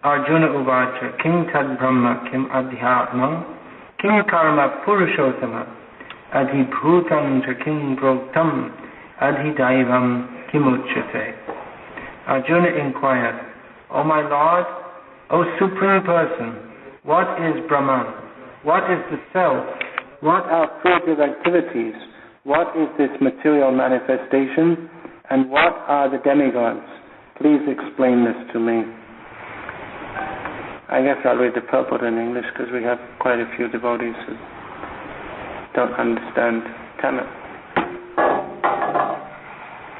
Arjuna uvacha kim tad brahma kim adhyatmam kim karma purushottama adhibhutam cha kim proktam adhidaivam kimuchyate. Arjuna inquired, O my Lord, O Supreme Person, what is Brahman? What is the self? What are fruitive activities? What is this material manifestation? And what are the demigods? Please explain this to me. I guess I'll read the purport in English because we have quite a few devotees who don't understand Tamil.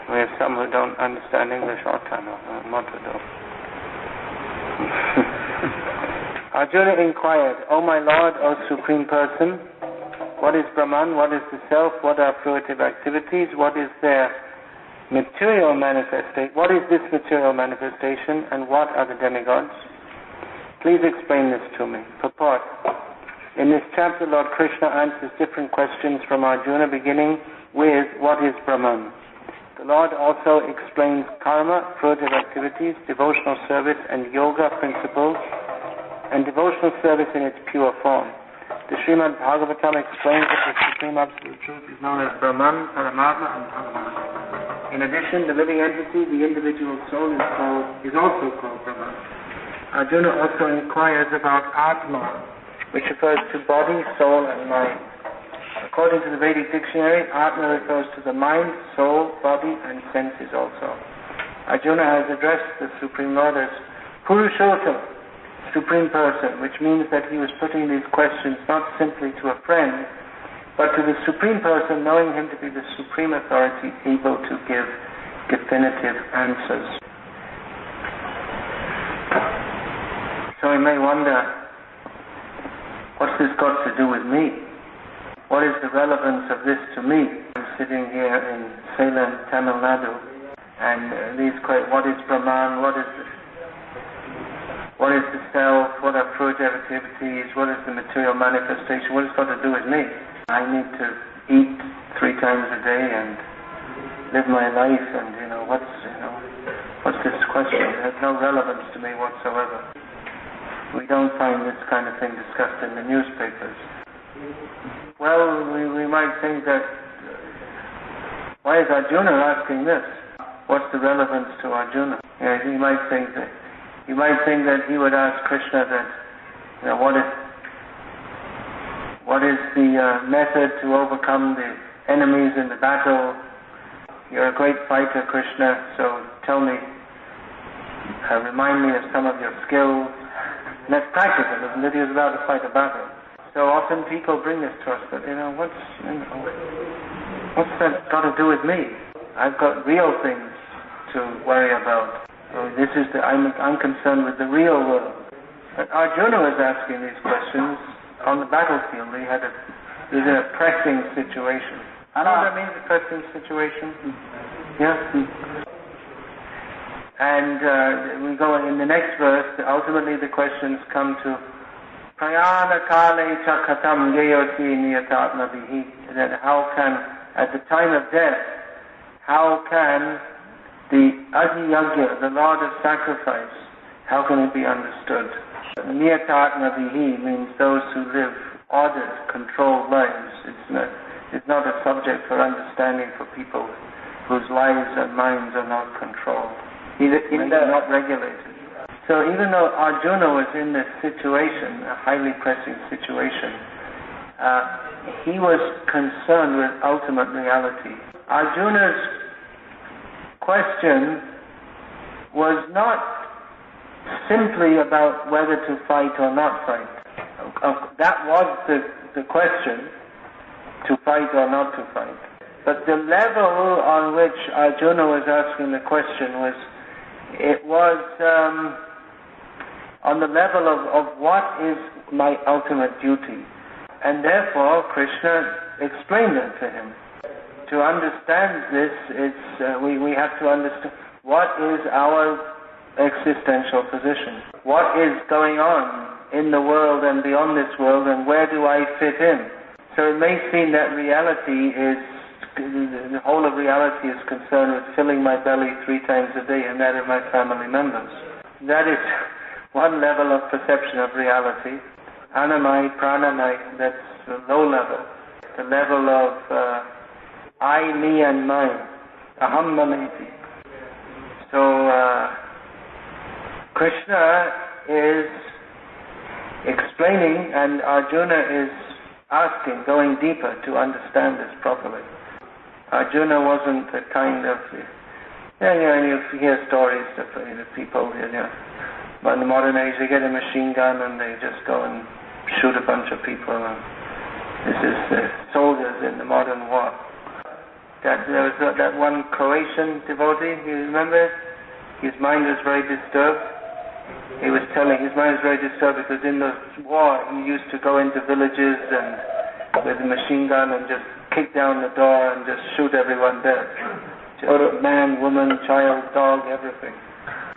We have some who don't understand English or Tamil, what to do. Arjuna inquired, O my Lord, O Supreme Person, what is Brahman? What is the self? What are fruitive activities? What is their material manifestation? What is this material manifestation? And what are the demigods? Please explain this to me. Purport. In this chapter, Lord Krishna answers different questions from Arjuna, beginning with, what is Brahman? The Lord also explains karma, fruitive activities, devotional service, and yoga principles, and devotional service in its pure form. The Srimad Bhagavatam explains that the Supreme Absolute Truth is known as Brahman, Paramatma, and Paramatma. In addition, the living entity, the individual soul, is also called Brahman. Arjuna also inquires about Atma, which refers to body, soul, and mind. According to the Vedic dictionary, Atma refers to the mind, soul, body, and senses also. Arjuna has addressed the Supreme Lord as Purushottama, Supreme Person, which means that he was putting these questions not simply to a friend, but to the Supreme Person, knowing him to be the supreme authority able to give definitive answers. So we may wonder, what's this got to do with me? What is the relevance of this to me? I'm sitting here in Salem, Tamil Nadu, and what is Brahman? What is the self? What are fruitive activities? What is the material manifestation? What has it got to do with me? I need to eat 3 times a day and live my life, and what's this question? It has no relevance to me whatsoever. We don't find this kind of thing discussed in the newspapers. Well, we might think that, why is Arjuna asking this? What's the relevance to Arjuna? You might think that he would ask Krishna that, what is the method to overcome the enemies in the battle? You're a great fighter, Krishna, so tell me, remind me of some of your skills. And that's practical, isn't it? He was about to fight a battle. So often people bring this to us, but what's that got to do with me? I've got real things to worry about. I'm concerned with the real world. But Arjuna was asking these questions on the battlefield. He was in a pressing situation. I know what that means, a pressing situation. Yeah. And we go in the next verse. Ultimately, the questions come to Prayana kale cha khatam gayoti niyatatma vihi. That how can, at the time of death, how can the Adhiyagya, the Lord of Sacrifice, how can it be understood? Niyatatma vihi means those who live ordered, controlled lives. It's not a subject for understanding for people whose lives and minds are not controlled. Not regulated. So even though Arjuna was in this situation, a highly pressing situation, he was concerned with ultimate reality. Arjuna's question was not simply about whether to fight or not fight. That was the question, to fight or not to fight. But the level on which Arjuna was asking the question was on the level of what is my ultimate duty. And therefore, Krishna explained it to him. To understand this, we have to understand what is our existential position. What is going on in the world and beyond this world, and where do I fit in? So it may seem that the whole of reality is concerned with filling my belly 3 times a day and that of my family members. That is one level of perception of reality. Anamai, pranamai, that's the low level. The level of I, me and mine. Aham mameti. So Krishna is explaining and Arjuna is asking, going deeper to understand this properly. Arjuna wasn't the kind of, you hear stories of people, but in the modern age they get a machine gun and they just go and shoot a bunch of people. And this is soldiers in the modern war. There was that one Croatian devotee, you remember? His mind was very disturbed. He was telling his mind was very disturbed because in the war he used to go into villages and with a machine gun and just kick down the door and just shoot everyone dead. Just man, woman, child, dog, everything.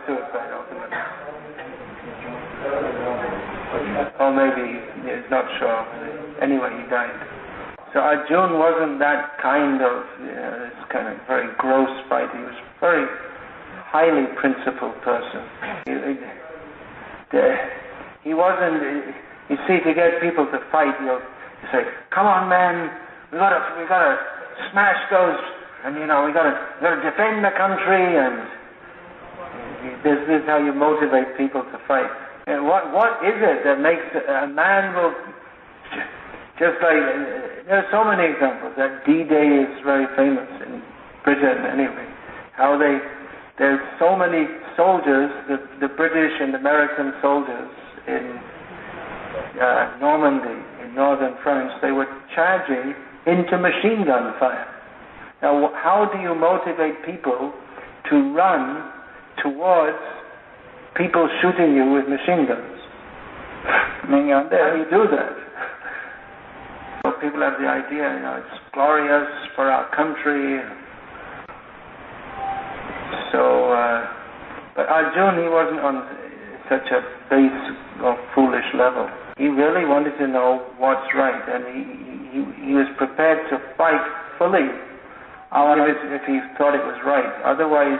Suicide ultimately. Or maybe he's not sure. Anyway, he died. So Arjuna wasn't that kind of, this kind of very gross fight. He was a very highly principled person. He wasn't, you see, to get people to fight, you say, come on man, we gotta smash those, and we gotta defend the country, and this is how you motivate people to fight. And what is it that makes a man will, just like, there are so many examples. That D-Day is very famous in Britain anyway. How there's so many soldiers, the British and American soldiers in Normandy, in northern France, they were charging into machine gun fire. Now, how do you motivate people to run towards people shooting you with machine guns? How do you do that? So people have the idea, it's glorious for our country. So, but Arjuna, he wasn't on such a base or foolish level. He really wanted to know what's right, and he was prepared to fight fully if he thought it was right. Otherwise,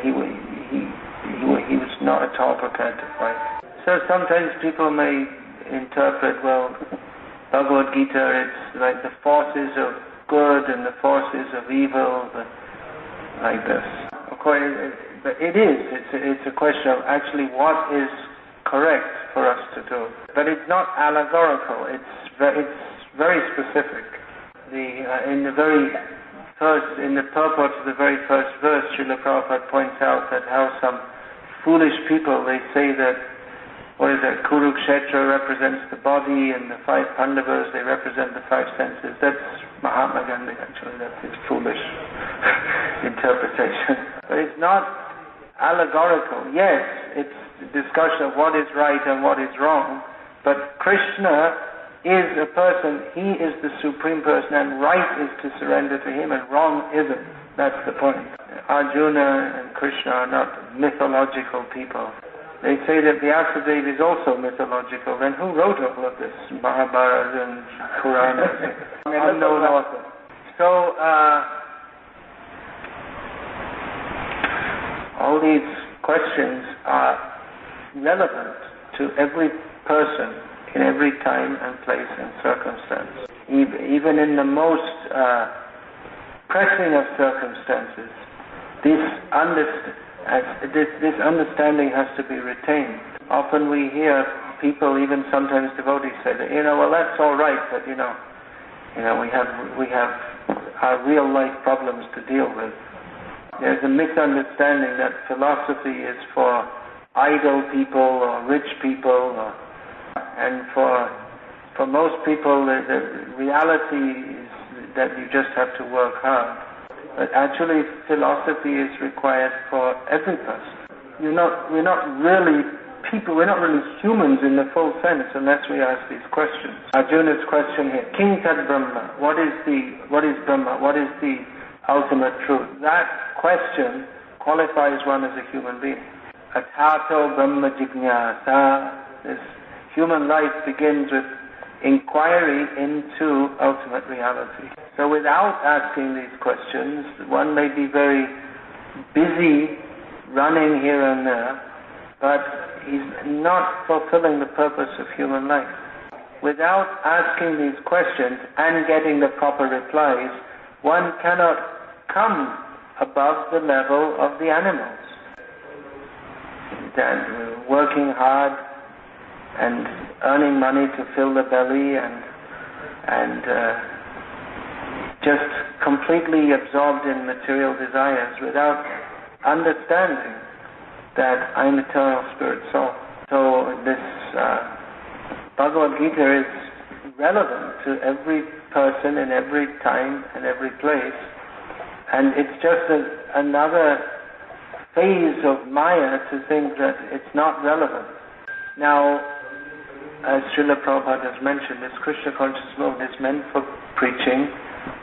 he was not at all prepared to fight. So sometimes people may interpret, well, Bhagavad Gita, it's like the forces of good and the forces of evil, like this. Of course, but it is. It's a question of actually what is correct for us to do. But it's not allegorical. It's very specific. In the purport of the very first verse, Srila Prabhupada points out that how some foolish people, they say that, Kurukshetra represents the body and the 5 Pandavas, they represent the 5 senses. That's Mahatma Gandhi, actually. That's his foolish interpretation. But it's not allegorical. Yes, it's a discussion of what is right and what is wrong, but Krishna is a person, he is the supreme person, and right is to surrender to him and wrong isn't. That's the point. Arjuna and Krishna are not mythological people. They say that Vyasadeva is also mythological. Then who wrote all of this? Mahabharata and Purana. Unknown author. So, all these questions are relevant to every person in every time and place and circumstance. Even in the most pressing of circumstances, this understanding has to be retained. Often we hear people, even sometimes devotees, say that, well, that's all right, but we have our real life problems to deal with. There's a misunderstanding that philosophy is for idle people or rich people, and for most people, the reality is that you just have to work hard. But actually, philosophy is required for every person. We're not really people, we're not really humans in the full sense unless we ask these questions. Arjuna's question here, King Tad Brahma, what is Brahma? What is the ultimate truth? That question qualifies one as a human being. Atato Brahma Jignasa. This human life begins with inquiry into ultimate reality. So without asking these questions, one may be very busy running here and there, but he's not fulfilling the purpose of human life. Without asking these questions and getting the proper replies, one cannot come above the level of the animals. That working hard and earning money to fill the belly and just completely absorbed in material desires without understanding that I'm eternal spirit soul. So this Bhagavad Gita is relevant to every person in every time and every place, and it's just another phase of Maya to think that it's not relevant. Now, as Srila Prabhupada has mentioned, this Krishna conscious movement is meant for preaching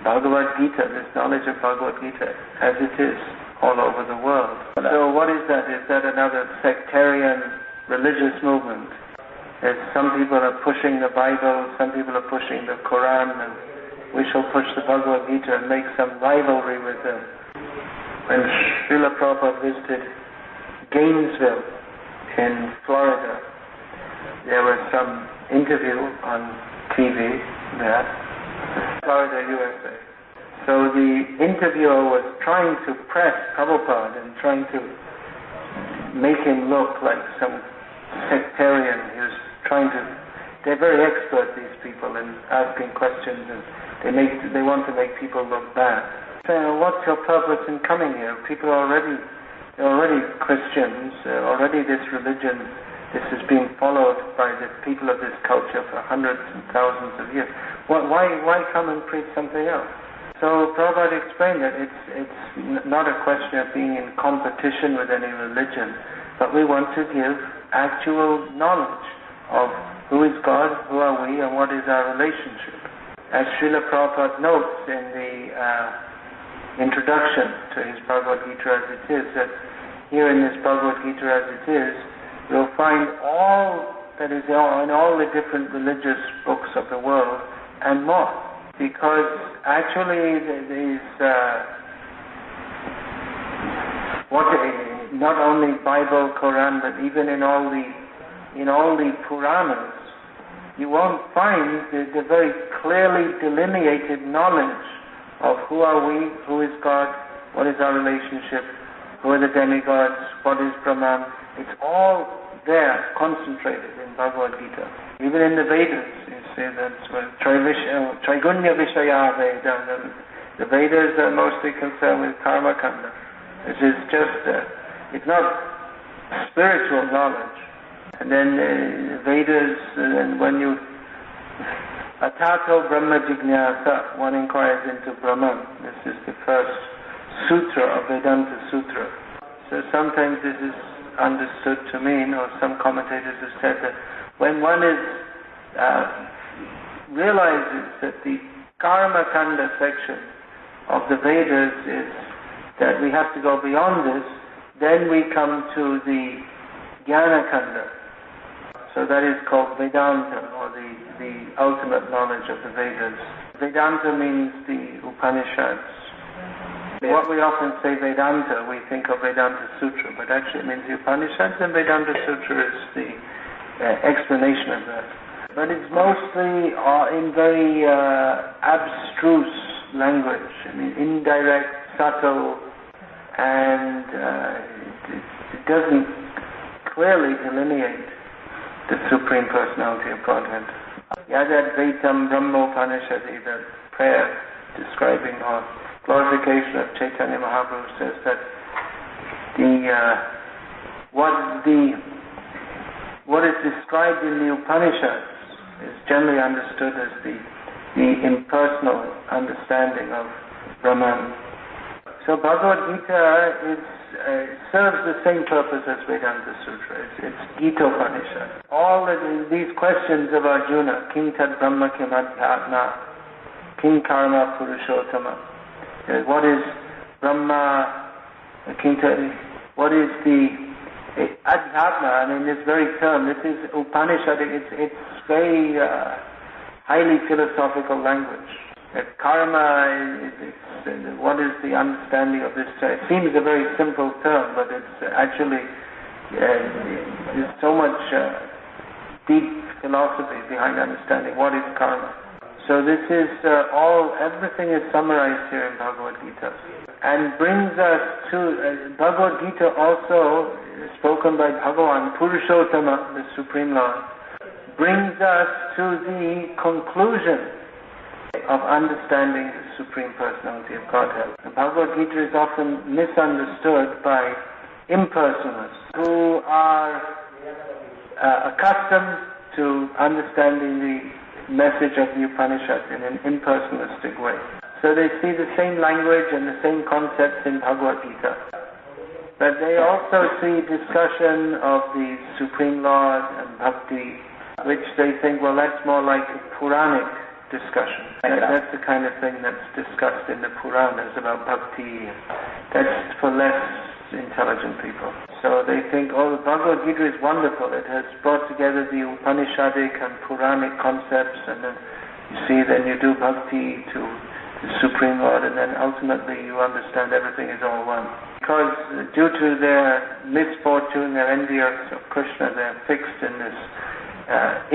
Bhagavad Gita, this knowledge of Bhagavad Gita as it is all over the world. So what is that? Is that another sectarian religious movement? As some people are pushing the Bible, some people are pushing the Quran, and we shall push the Bhagavad Gita and make some rivalry with them. When Srila Prabhupada visited Gainesville in Florida, there was some interview on TV there, Florida, USA. So the interviewer was trying to press Prabhupada and trying to make him look like some sectarian. He was trying to, they're very expert, these people, in asking questions, and they want to make people look bad. Saying, what's your purpose in coming here? People are they're already Christians, already this religion, this is being followed by the people of this culture for hundreds and thousands of years. Why come and preach something else? So Prabhupada explained that it's not a question of being in competition with any religion, but we want to give actual knowledge of who is God, who are we, and what is our relationship. As Srila Prabhupada notes in the introduction to his Bhagavad Gita as it is, that here in this Bhagavad Gita as it is, you'll find all that is in all the different religious books of the world and more. Because actually these not only Bible, Quran, but even in all the Puranas, you won't find the very clearly delineated knowledge of who are we, who is God, what is our relationship, who are the demigods, what is Brahman. It's all there, concentrated in Bhagavad Gita. Even in the Vedas, you see that's Traigunya Vishaya Veda. The Vedas are mostly concerned with Karma Kanda. This is just, it's not spiritual knowledge. And then Vedas, and when you Atato Brahma Jignasa, one inquires into Brahman. This is the first sutra of Vedanta Sutra. So sometimes this is understood to mean, or some commentators have said that when one realizes that the Karma Kanda section of the Vedas is that we have to go beyond this, then we come to the Jnana Kanda. So that is called Vedanta, or the ultimate knowledge of the Vedas. Vedanta means the Upanishads. What we often say Vedanta, we think of Vedanta Sutra, but actually it means the Upanishads, and Vedanta Sutra is the explanation of that. But it's mostly in very abstruse language, indirect, subtle, and it doesn't clearly delineate the Supreme Personality of Godhead. Yadadvaitam Brahmopanishadi, the prayer describing or glorification of Chaitanya Mahaprabhu, says that what is described in the Upanishads is generally understood as the impersonal understanding of Brahman. So Bhagavad Gita serves the same purpose as Vedanta Sutra. It's Gita Upanishad. All these questions of Arjuna, Kim Tad Brahma Kim Adhyatma, Kim Karma Purushottama, what is Brahma, what is the Adhyatma? This very term, this is Upanishad, it's very highly philosophical language. Karma, what is the understanding of this term? It seems a very simple term, but it's actually there's so much deep philosophy behind understanding what is karma. So this is everything is summarized here in Bhagavad Gita, and brings us to Bhagavad Gita, also spoken by Bhagavan, Purushottama, the Supreme Lord, brings us to the conclusion of understanding the Supreme Personality of Godhead. The Bhagavad Gita is often misunderstood by impersonalists who are accustomed to understanding the message of the Upanishad in an impersonalistic way. So they see the same language and the same concepts in Bhagavad Gita. But they also see discussion of the Supreme Lord and Bhakti, which they think, well, that's more like a Puranic discussion. That's the kind of thing that's discussed in the Puranas about Bhakti. That's for less intelligent people. So they think, oh, the Bhagavad Gita is wonderful. It has brought together the Upanishadic and Puranic concepts, and then you see, then you do Bhakti to the Supreme Lord, and then ultimately you understand everything is all one. Because due to their misfortune, their envy of Krishna, they're fixed in this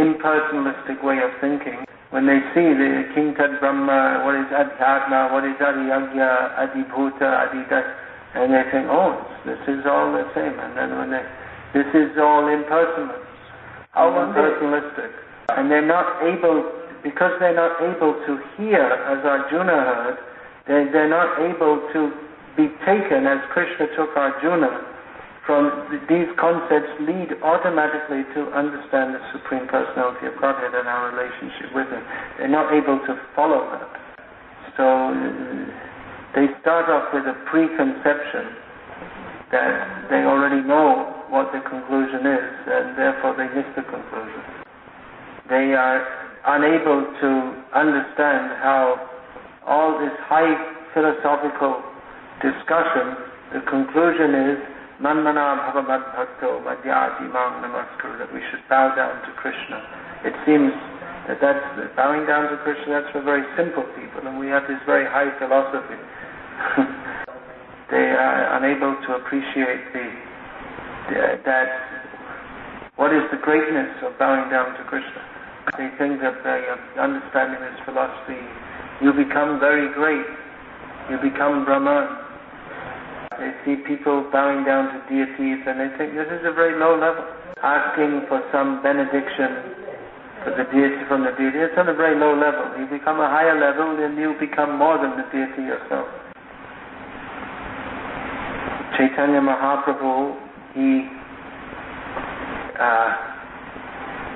impersonalistic way of thinking. When they see the King Tad Brahma, what is Adhyatma, what is Adiyagya, Adibhuta, Adidas, and they think, oh, this is all the same. And then this is all impersonal, impersonalistic. And they're not able, because they're not able to hear, as Arjuna heard, they're not able to be taken, as Krishna took Arjuna, from these concepts lead automatically to understand the Supreme Personality of Godhead and our relationship with Him. They're not able to follow that. So they start off with a preconception that they already know what the conclusion is, and therefore they miss the conclusion. They are unable to understand how all this high philosophical discussion, the conclusion is Manmana Bhavamad Bhakto Madhyati Mang Namaskuru, that we should bow down to Krishna. It seems that bowing down to Krishna, that's for very simple people, and we have this very high philosophy. They are unable to appreciate that what is the greatness of bowing down to Krishna. They think that by understanding this philosophy, you become very great, you become Brahman. They see people bowing down to deities, and they think this is a very low level. Asking for some benediction for the deity, from the deity, it's on a very low level. You become a higher level, then you become more than the deity yourself. Chaitanya Mahaprabhu, he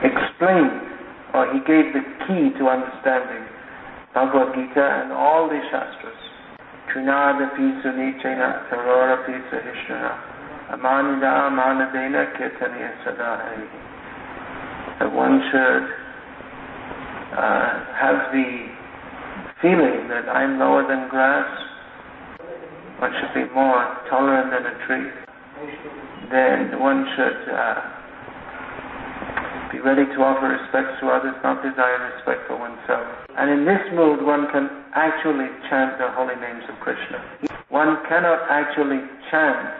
explained, or he gave the key to understanding Bhagavad Gita and all the Shastras. Trinadapi Sunichena Tarorapi Sahishnana Amanida Manadena Kirtaniya Sadahari. That one should have the feeling that I'm lower than grass. One should be more tolerant than a tree. Then one should be ready to offer respect to others, not desire respect for oneself. And in this mood, one can actually chant the holy names of Krishna. One cannot actually chant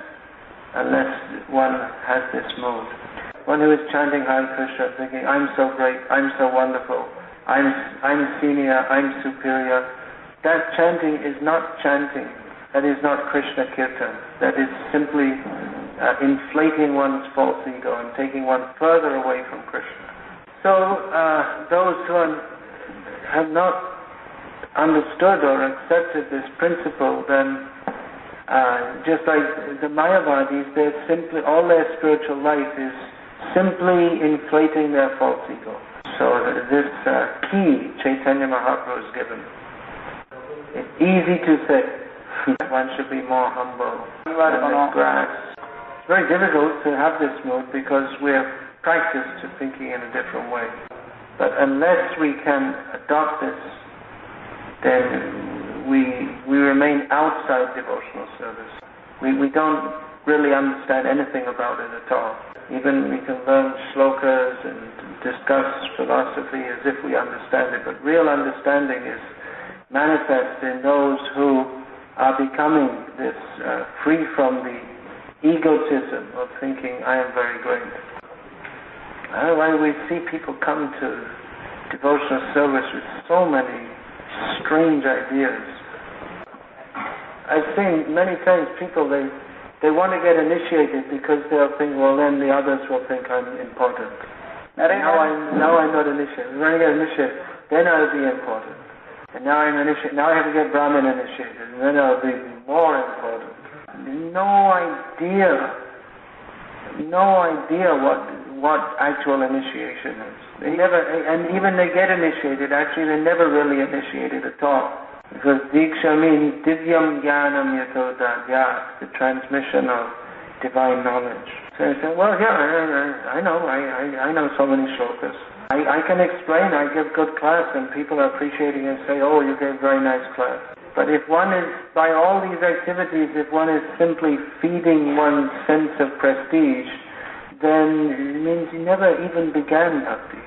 unless one has this mood. One who is chanting Hare Krishna, thinking, I'm so great, I'm so wonderful, I'm senior, I'm superior. That chanting is not chanting. That is not Krishna Kirtan. That is simply inflating one's false ego and taking one further away from Krishna. So those who have not understood or accepted this principle, then just like the Mayavadis, they're simply, all their spiritual life is simply inflating their false ego. So this key Chaitanya Mahaprabhu is given. It's easy to say. One should be more humble than grass. It's very difficult to have this mood because we're practiced to thinking in a different way. But unless we can adopt this, then we remain outside devotional service. We don't really understand anything about it at all. Even we can learn shlokas and discuss philosophy as if we understand it, but real understanding is manifest in those who are becoming this free from the egotism of thinking I am very great. Why we see people come to devotional service with so many strange ideas. I've seen many times people, they want to get initiated because they'll think, well, then the others will think I'm important. Now I'm not initiated. When I get initiated, then I'll be important. And now I'm initiated. Now I have to get Brahmin initiated, and then I'll be more important. No idea what actual initiation is. They never, and even they get initiated, actually they're never really initiated at all. Because Diksha means Divyam Jnanam Yato Dadyat, the transmission of divine knowledge. So I say, well, yeah, I know so many shlokas. I can explain, I give good class, and people are appreciating and say, oh, you gave very nice class. But if one is, by all these activities, if one is simply feeding one's sense of prestige, then it means you never even began bhakti,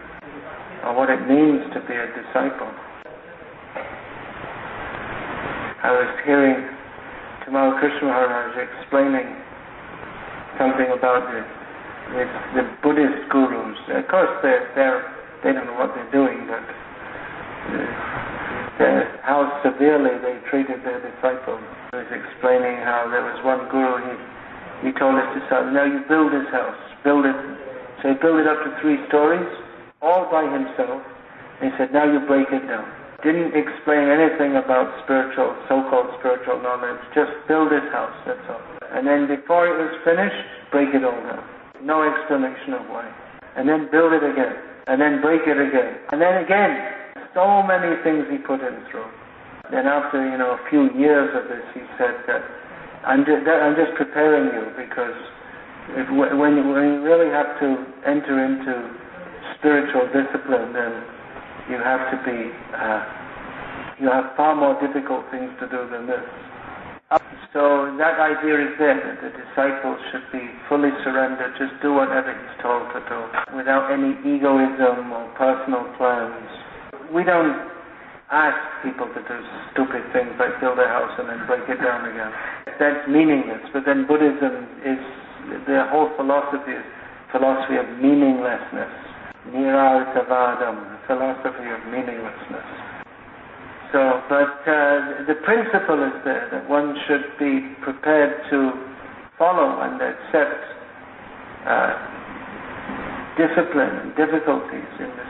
or what it means to be a disciple. I was hearing Tamal Krishna Maharaj explaining something about the Buddhist gurus. Of course, they don't know what they're doing, but how severely they treated their disciples. He was explaining how there was one guru, he told his disciples, now you build this house, build it. So he built it up to 3 stories, all by himself. And he said, now you break it down. Didn't explain anything about so-called spiritual knowledge, just build this house, that's all. And then before it was finished, break it all down. No explanation of why. And then build it again. And then break it again. And then again. So many things he put him through. Then after, a few years of this, he said that I'm just preparing you, because when you really have to enter into spiritual discipline, then you have to be, you have far more difficult things to do than this. So that idea is there, that the disciple should be fully surrendered, just do whatever he's told to do, without any egoism or personal plans. We don't ask people to do stupid things like build a house and then break it down again. That's meaningless. But then Buddhism is, the whole philosophy of meaninglessness. Nirarthavadam, the philosophy of meaninglessness. So, but the principle is there, that one should be prepared to follow and accept discipline and difficulties in this.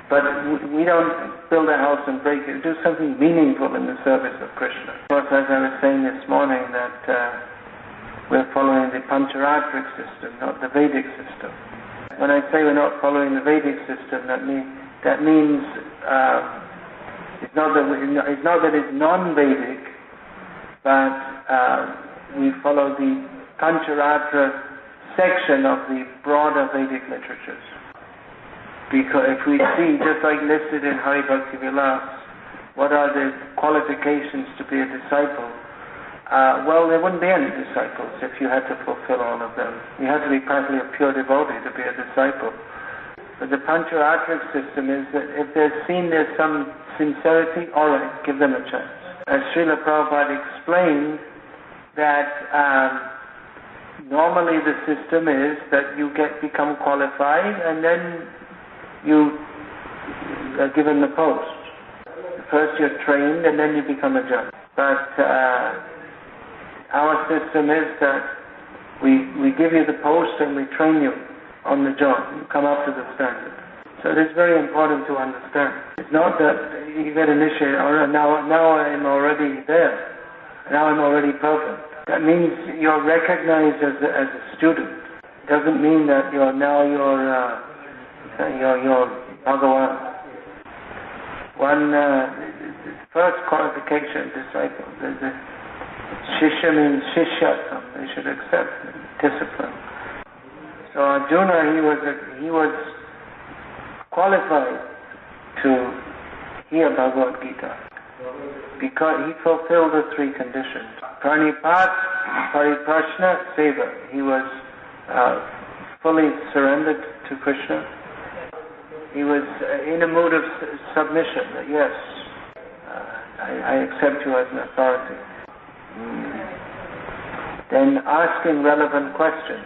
But we don't build a house and break it. Do something meaningful in the service of Krishna. Of course, as I was saying this morning, that we're following the Pancharatric system, not the Vedic system. When I say we're not following the Vedic system, that means it's not that it's non-Vedic, but we follow the Pancharatra section of the broader Vedic literatures. Because if we see, just like listed in Hari Bhakti Vilas, what are the qualifications to be a disciple? Well, there wouldn't be any disciples if you had to fulfill all of them. You have to be practically a pure devotee to be a disciple. But the Pancharatric system is that if there's some sincerity, all right, give them a chance. As Srila Prabhupada explained, that normally the system is that you become qualified and then you are given the post. First you're trained and then you become a judge. But our system is that we give you the post and we train you on the job. You come up to the standard. So it is very important to understand. It's not that you get initiated, now I'm already there. Now I'm already perfect. That means you're recognized as a student. It doesn't mean that you're Bhagavad. First qualification, disciple. The Shishya means Shishyatam. They should accept discipline. So Arjuna, he was qualified to hear Bhagavad Gita because he fulfilled the 3 conditions. Pranipat, Pariprashna, Seva. He was fully surrendered to Krishna. He was in a mood of submission, that yes, I accept you as an authority. then asking relevant questions.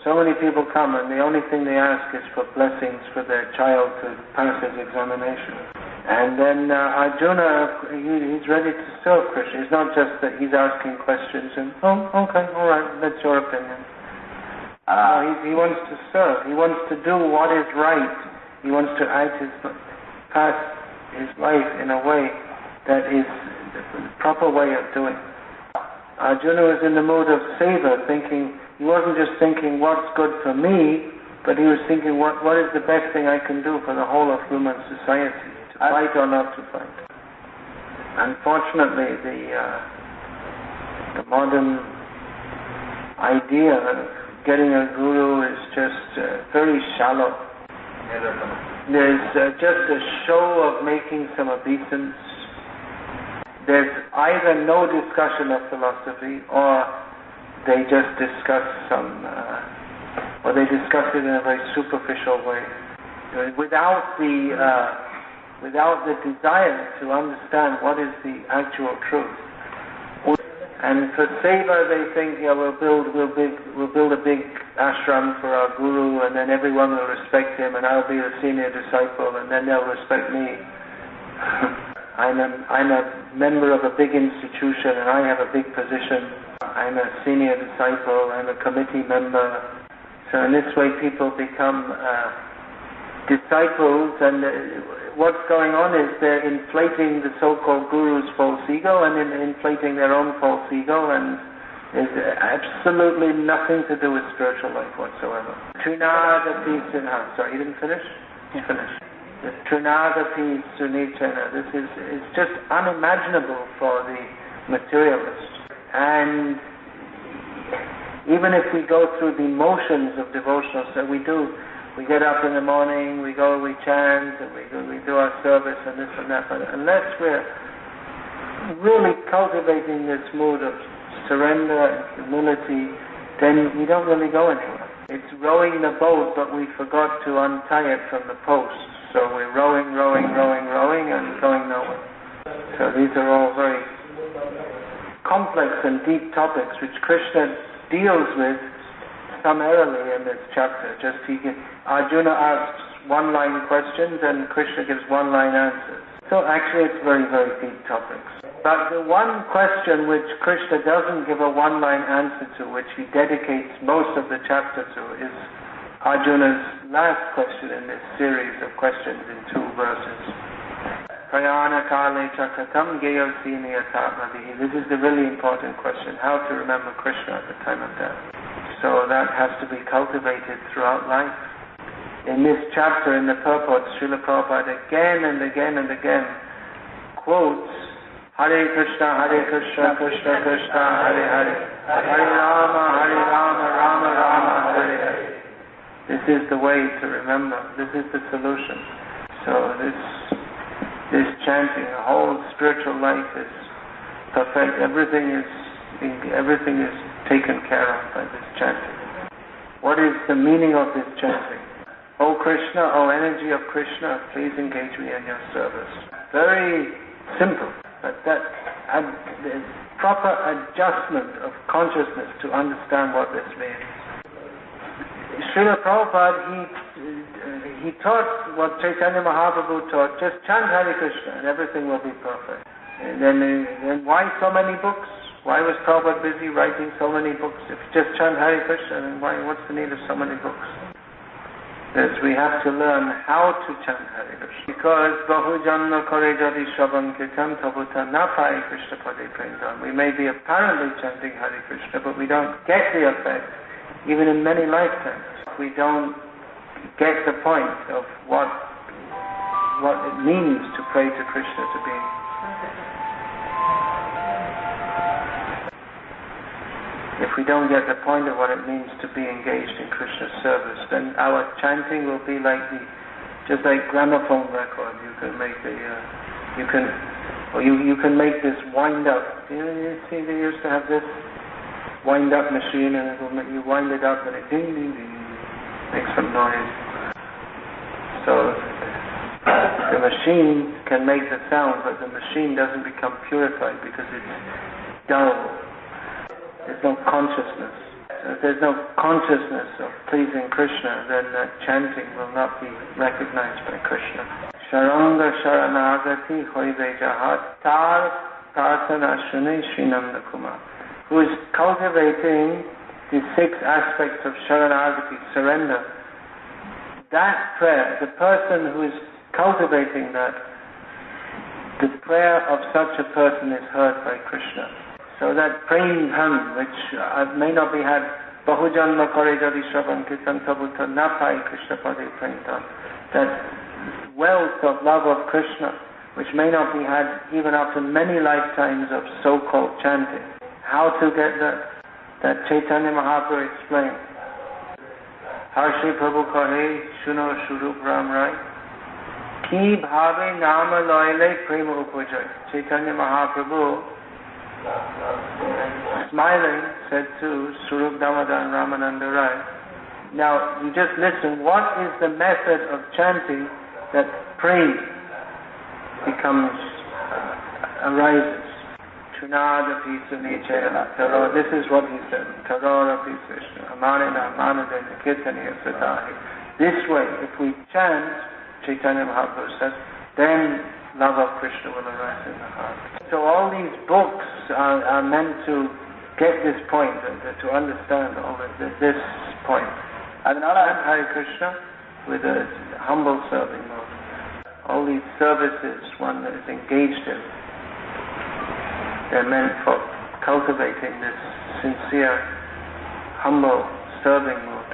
So many people come and the only thing they ask is for blessings for their child to pass his examination. And then Arjuna, he's ready to serve Krishna. It's not just that he's asking questions and, okay, all right, that's your opinion. He wants to serve. He wants to do what is right. He wants to pass his life in a way that is the proper way of doing. Arjuna was in the mood of seva, thinking, he wasn't just thinking what's good for me, but he was thinking what is the best thing I can do for the whole of human society, to fight or not to fight. Unfortunately, the modern idea of getting a guru is just very shallow. There's just a show of making some obeisance. There's either no discussion of philosophy, or they just discuss or they discuss it in a very superficial way, without the desire to understand what is the actual truth. And for seva, they think, we'll build a big ashram for our guru, and then everyone will respect him, and I'll be a senior disciple, and then they'll respect me. I'm a member of a big institution, and I have a big position. I'm a senior disciple. I'm a committee member. So in this way, people become disciples, and what's going on is they're inflating the so-called guru's false ego and inflating their own false ego, and there's absolutely nothing to do with spiritual life whatsoever. Sorry, you didn't finish? You finished. The Trinadapi Sunichana, this is just unimaginable for the materialist. And even if we go through the motions of devotional, so we get up in the morning, we chant, and we do our service and this and that, but unless we're really cultivating this mood of surrender and humility, then we don't really go anywhere. It's rowing the boat, but we forgot to untie it from the post. So we're rowing, and going nowhere. So these are all very complex and deep topics which Krishna deals with summarily in this chapter. Arjuna asks one-line questions and Krishna gives one-line answers. So actually it's very, very deep topics. But the one question which Krishna doesn't give a one-line answer to, which he dedicates most of the chapter to, is Arjuna's last question in this series of questions in 2 verses. Prayana kale chakatam geyosini atatmadihi. This is the really important question, how to remember Krishna at the time of death. So that has to be cultivated throughout life. In this chapter, in the purport, Srila Prabhupada again and again and again quotes Hare Krishna, Krishna Krishna, Hare Hare, Hare Rama, Rama Rama, Hare Hare. This is the way to remember. This is the solution. So this chanting, the whole spiritual life is perfect. Everything is taken care of by this chanting. What is the meaning of this chanting? O Krishna, O energy of Krishna, please engage me in your service. Very simple, but that the proper adjustment of consciousness to understand what this means. Srila Prabhupada, he taught what Chaitanya Mahaprabhu taught, just chant Hare Krishna and everything will be perfect. And then why so many books? Why was Prabhupada busy writing so many books? If you just chant Hare Krishna, then what's the need of so many books? Because we have to learn how to chant Hare Krishna. Because Bahu Janma Kore Jadi Shravan Kirtan Tabuta Na Pai Krishna Pade Premdhan. We may be apparently chanting Hare Krishna, but we don't get the effect, even in many lifetimes. We don't get the point of what it means to pray to Krishna, to be. If we don't get the point of what it means to be engaged in Krishna's service, then our chanting will be just like gramophone record. You can make you can make this wind up. You see, they used to have this wind up machine, and you wind it up, and it ding ding ding makes some noise. So the machine can make the sound, but the machine doesn't become purified because it's dull. There's no consciousness. So if there's no consciousness of pleasing Krishna, then that chanting will not be recognized by Krishna. Sharanga Sharanagati Hoive Jahat Tar Prarthana Shuni Srinanda Kumar, who is cultivating the 6 aspects of Sharanagati, surrender. That prayer, the person who is cultivating that, the prayer of such a person is heard by Krishna. So that praying hymn, which may not be had, Bahujanma Kore Jadi Shravan Kirtan Tabuta Napai Krishna Pade Prentan, that wealth of love of Krishna, which may not be had even after many lifetimes of so-called chanting. How to get that Chaitanya Mahaprabhu explained. Harshi Prabhu Kahe Shuno Shurup Ram Rai Ki Bhave Nama Loile Prema Upajay. Chaitanya Mahaprabhu, smiling, said to Surup Damodar Ramananda Rai, now you just listen, what is the method of chanting that praise arises? Chunada Pisa Nichela Taro, this is what he said. Tarora Pisa Amanina Amanadena Kirtaniya Sadahi. This way, if we chant, Chaitanya Mahaprabhu says, then love of Krishna will arise in the heart. So all these books are meant to get this point, to understand all of this point. Adnala Hare Krishna with a humble serving mode. All these services one is engaged in, they're meant for cultivating this sincere, humble serving mood.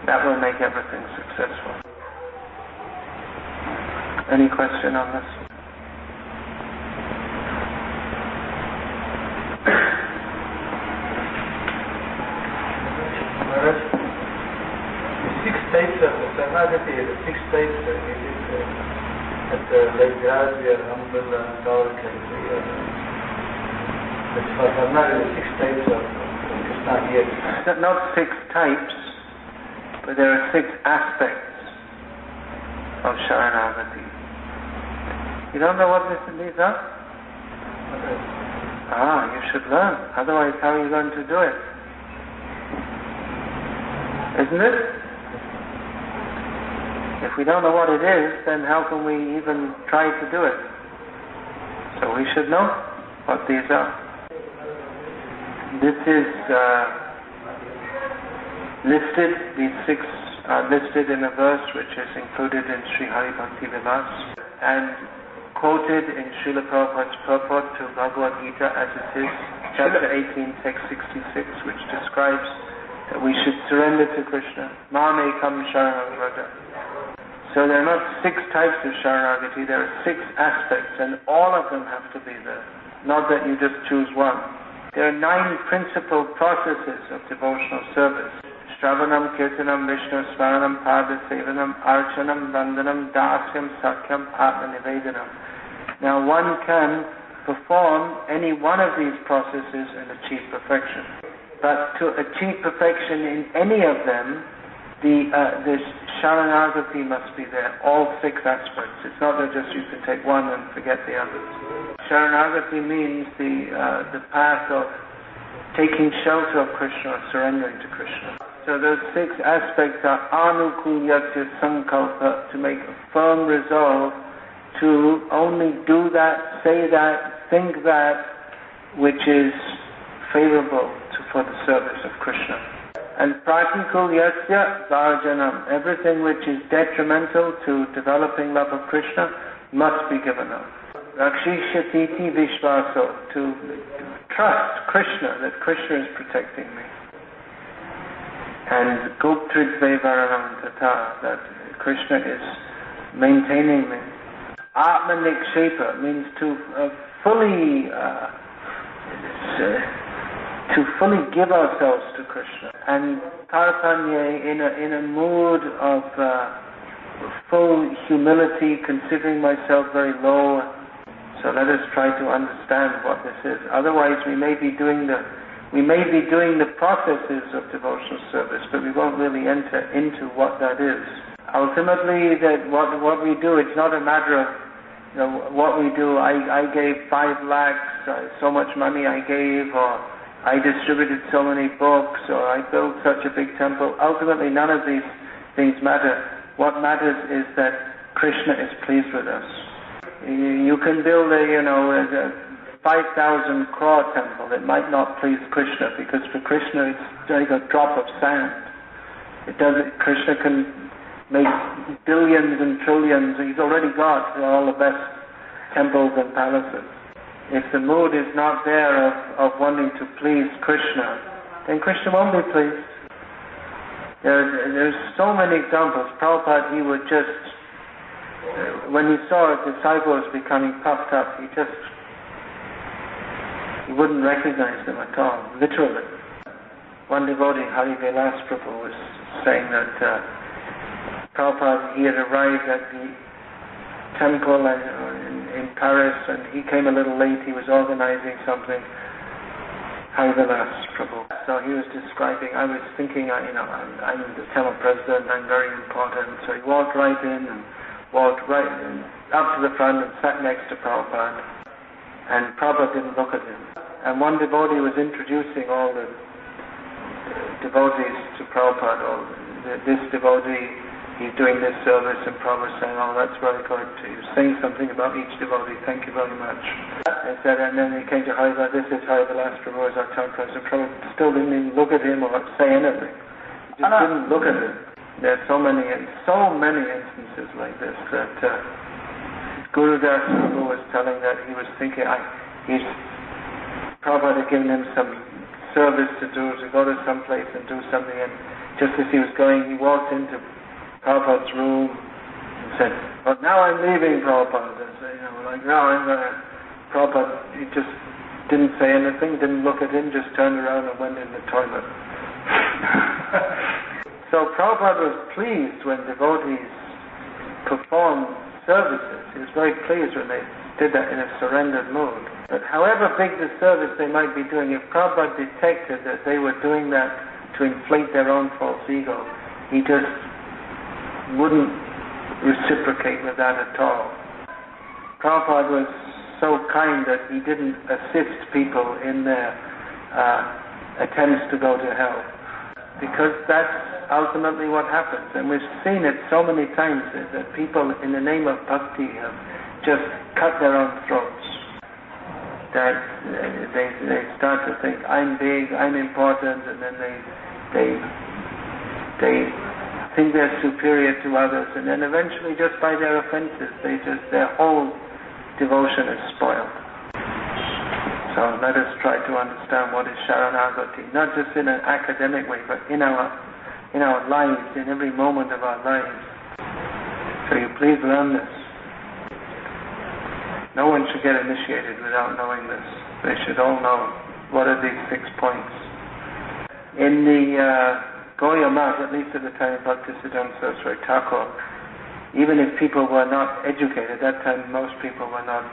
That will make everything successful. Any question on this? Maharaj, the 6 types of Samadhi, the 6 types of like Grasya, humble and tolerant, but for Samadhi, the 6 types of Krishna here. Not 6 types, but there are 6 aspects of Sharanagati. You don't know what these are? You should learn. Otherwise, how are you going to do it? Isn't it? If we don't know what it is, then how can we even try to do it? So we should know what these are. This is listed, these 6 are listed in a verse which is included in Sri Hari Bhakti Vilas and quoted in Srila Prabhupada's purport to Bhagavad Gita as it is, chapter 18, text 66, which describes that we should surrender to Krishna. Mam ekam sharanam vraja. So there are not 6 types of Sharanagati, there are 6 aspects, and all of them have to be there. Not that you just choose one. There are 9 principal processes of devotional service. Shravanam, Kirtanam, Vishnu, Smaranam, Pada, Sevanam, Archanam, Vandanam, Dasyam, Sakyam, Atma Nivedanam. Now one can perform any one of these processes and achieve perfection. But to achieve perfection in any of them, the Sharanagati must be there, all 6 aspects. It's not that just you can take one and forget the others. Sharanagati means the path of taking shelter of Krishna, or surrendering to Krishna. So those 6 aspects are anukulyasya sankalpa, to make a firm resolve to only do that, say that, think that which is favorable for the service of Krishna. And pratikulyasya varjanam, everything which is detrimental to developing love of Krishna must be given up. Rakshishyatiti vishvaso, to trust Krishna, that Krishna is protecting me. And goptridve varanam tata, that Krishna is maintaining me. Atma nikshepa means to fully give ourselves to Krishna. And tarpanye, in a mood of full humility, considering myself very low. So let us try to understand what this is. Otherwise, we may be doing the processes of devotional service, but we won't really enter into what that is. Ultimately, that what we do, it's not a matter of what we do, I gave 5 lakhs, so much money I gave, or I distributed so many books, or I built such a big temple. Ultimately, none of these things matter. What matters is that Krishna is pleased with us. You can build a 5,000 crore temple. It might not please Krishna, because for Krishna it's like a drop of sand. Krishna can make billions and trillions. He's already got all the best temples and palaces. If the mood is not there of wanting to please Krishna, then Krishna won't be pleased. There's so many examples. Prabhupada, he would just, when he saw his disciples becoming puffed up, he wouldn't recognize them at all, literally. One devotee, Hari Vilas Prabhu, was saying that Prabhupada, he had arrived at the temple in Paris, and he came a little late. He was organizing something. Hari Vilas Prabhu. So he was describing, I was thinking, I'm the temple president, I'm very important. So he walked right in and walked right in, up to the front and sat next to Prabhupada. And Prabhupada didn't look at him. And one devotee was introducing all the devotees to Prabhupada. This devotee, he's doing this service, and Prabhupada was saying, oh, that's very good. He was saying something about each devotee. Thank you very much. And then he came to Hari Vilas. This is Hari Vilas Prabhu, as our town president. Prabhupada still didn't even look at him or say anything. He just didn't look at him. There are so many instances like this that Guru Das Prabhu was telling that he was thinking, Prabhupada had given him some service to do, to go to some place and do something, and just as he was going, he walked into Prabhupada's room and said, "Oh, now I'm leaving, Prabhupada." And now I'm going to... Prabhupada, he just didn't say anything, didn't look at him, just turned around and went in the toilet. So Prabhupada was pleased when devotees performed services. He was very pleased when they did that in a surrendered mood. But however big the service they might be doing, if Prabhupada detected that they were doing that to inflate their own false ego, he just wouldn't reciprocate with that at all. Prabhupada was so kind that he didn't assist people in their attempts to go to hell, because that's ultimately what happens. And we've seen it so many times that people in the name of bhakti have just cut their own throats. That they start to think, I'm big, I'm important, and then they think they're superior to others, and then eventually, just by their offenses, their whole devotion is spoiled. So let us try to understand what is Sharanagati, not just in an academic way, but in our lives, in every moment of our lives. So you please learn this. No one should get initiated without knowing this. They should all know what are these 6 points. In the Goya Math, at least at the time of Bhaktisiddhanta Saraswati Thakur, even if people were not educated, at that time most people were not,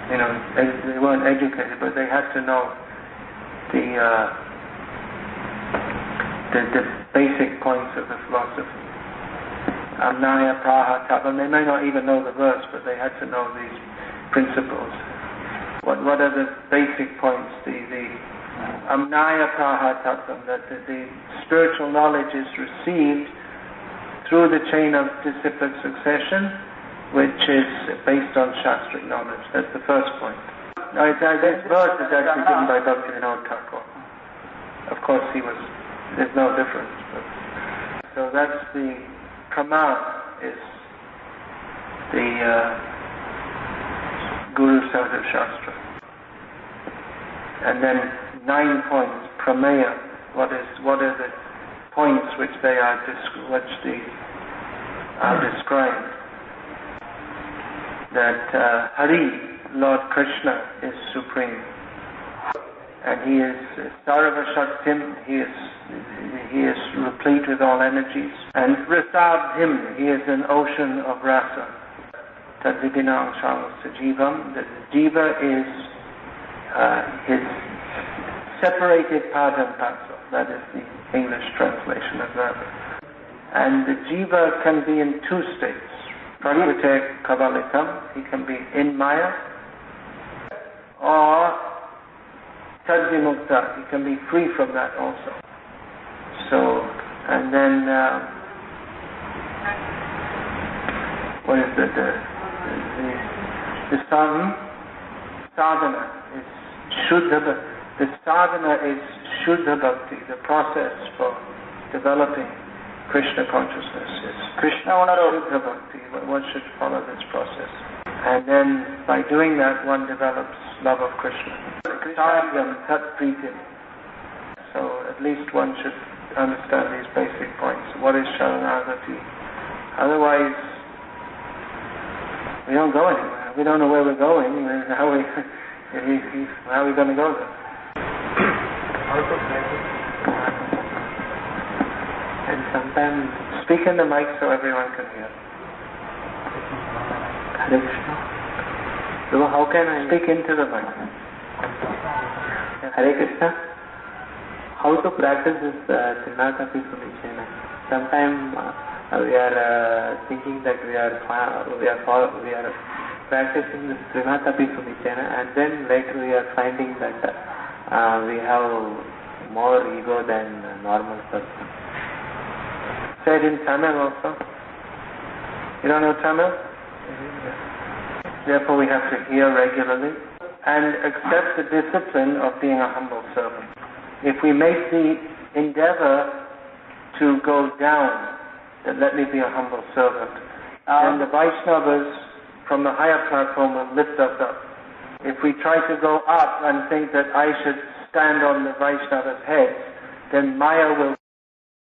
they weren't educated, but they had to know the basic points of the philosophy. Amnaya Praha Tattvam. They may not even know the verse, but they had to know these principles. What are the basic points? The Amnaya Praha Tattvam, that the spiritual knowledge is received through the chain of disciplic succession, which is based on Shastric knowledge. That's the first point. Now, this verse is actually given by Bhaktivinoda Thakur. Of course, there's no difference. So that's the Praman, is the Guru Sadhu Shastra. And then 9 points, Prameya. What are the points which they are described? That Hari, Lord Krishna, is supreme, and He is Sarva Shaktim. He is replete with all energies, and Rasabdhim, He is an ocean of rasa. Tadvidinam Shamasa Jivam. The Jiva is His separated part and parcel. That is the English translation of that. And the Jiva can be in 2 states. Prakrite Kavalitam, he can be in Maya, or Tadvimukta, he can be free from that also. So, and then, what is it? The sadhana is Shuddha. The sadhana is Shuddha Bhakti, the process for developing Krishna consciousness. It's Krishna Shuddha Bhakti. One should follow this process. And then by doing that, one develops love of Krishna. Satyam Tat Pritim. So at least one should understand these basic points. What is Sharanagati? Otherwise, we don't go anywhere. We don't know where we're going. How are we going to go there? And sometimes speak in the mic so everyone can hear. Hare Krishna. So how can I speak into the mic? Hare Krishna. How to practice this Trinatapi Sunichena? Sometimes we are thinking that we are practicing this Trinatapi Sunichena, and then later we are finding that we have more ego than a normal person. Say it in Tamil also. You don't know Tamil? Therefore we have to hear regularly and accept the discipline of being a humble servant. If we make the endeavor to go down, that let me be a humble servant, then the Vaishnavas from the higher platform will lift us up. If we try to go up and think that I should stand on the Vaishnava's head, then Maya will